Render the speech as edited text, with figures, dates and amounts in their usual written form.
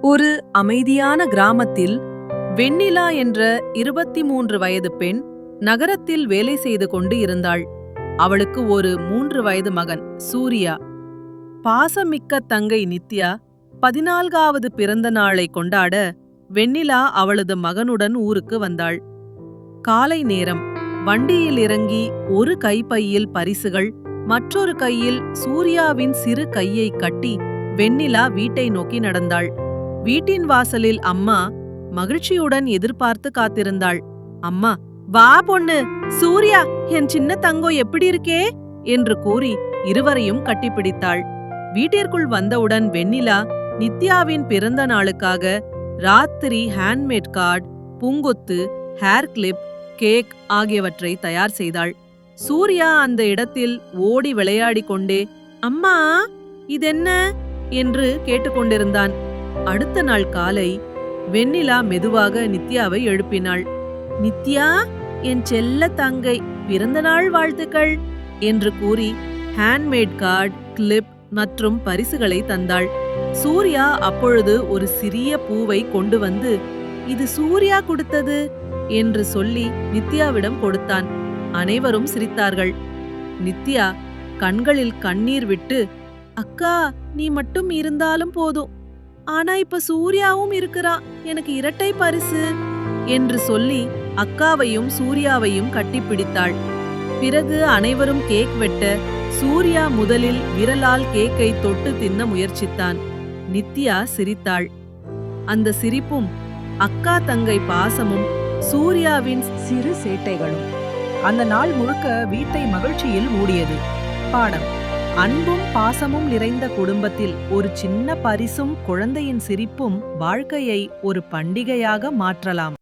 ஒரு அமைதியான கிராமத்தில் வெண்ணிலா என்ற 23 வயது பெண் நகரத்தில் வேலை செய்து கொண்டு இருந்தாள். அவளுக்கு ஒரு 3 வயது மகன் சூர்யா. பாசமிக்க தங்கை நித்யா 14வது பிறந்த நாளை கொண்டாட வெண்ணிலா அவளது மகனுடன் ஊருக்கு வந்தாள். காலை நேரம். வண்டியில் இறங்கி ஒரு கைப்பையில் பரிசுகள், மற்றொரு கையில் சூர்யாவின் சிறு கையை கட்டி வெண்ணிலா வீட்டை நோக்கி நடந்தாள். வீட்டின் வாசலில் அம்மா மகிழ்ச்சியுடன் எதிர்பார்த்து காத்திருந்தாள். அம்மா, வா பொண்ணு, சூர்யா என் சின்ன தங்கோ எப்படி இருக்கே என்று கூறி இருவரையும் கட்டிப்பிடித்தாள். வீட்டிற்குள் வந்தவுடன் வெண்ணிலா நித்யாவின் பிறந்த நாளுக்காக ராத்திரி ஹேண்ட்மேட் கார்டு, பூங்கொத்து, ஹேர் கிளிப், கேக் ஆகியவற்றை தயார் செய்தாள். சூர்யா அந்த இடத்தில் ஓடி விளையாடிக் கொண்டே, அம்மா இதென்ன என்று கேட்டுக்கொண்டிருந்தான். அடுத்த நாள் காலை வெண்ணிலா மெதுவாக நித்யாவை எழுப்பினாள். நித்யா, என் செல்ல தங்கை, பிறந்தநாள் வாழ்த்துக்கள் என்று கூறி ஹேண்ட்மேட் கார்டு, கிளிப் மற்றும் பரிசுகளை தந்தாள். சூர்யா அப்பொழுது ஒரு சிறிய பூவை கொண்டு வந்து, இது சூர்யா கொடுத்தது என்று சொல்லி நித்யாவிடம் கொடுத்தான். அனைவரும் சிரித்தார்கள். நித்யா கண்களில் கண்ணீர் விட்டு, அக்கா நீ மட்டும் இருந்தாலும் போதும், ஆனா இப்ப சூர்யாவும் இருக்கிறா, எனக்கு இரட்டை பரிசு என்று சொல்லி அக்காவையும் சூர்யாவையும் கட்டிப்பிடித்தாள். பிறகு அனைவரும் கேக் வெட்ட சூர்யா முதலில் விரலால் கேக்கை தொட்டு தின்ன முயற்சித்தான். நித்யா சிரித்தாள். அந்த சிரிப்பும் அக்கா தங்கை பாசமும் சூர்யாவின் சிறு சேட்டைகளும் அந்த நாள் முழுக்க வீட்டை மகிழ்ச்சியில் மூடியது. பாடம்: அன்பும் பாசமும் நிறைந்த குடும்பத்தில் ஒரு சின்ன பரிசும் குழந்தையின் சிரிப்பும் வாழ்க்கையை ஒரு பண்டிகையாக மாற்றலாம்.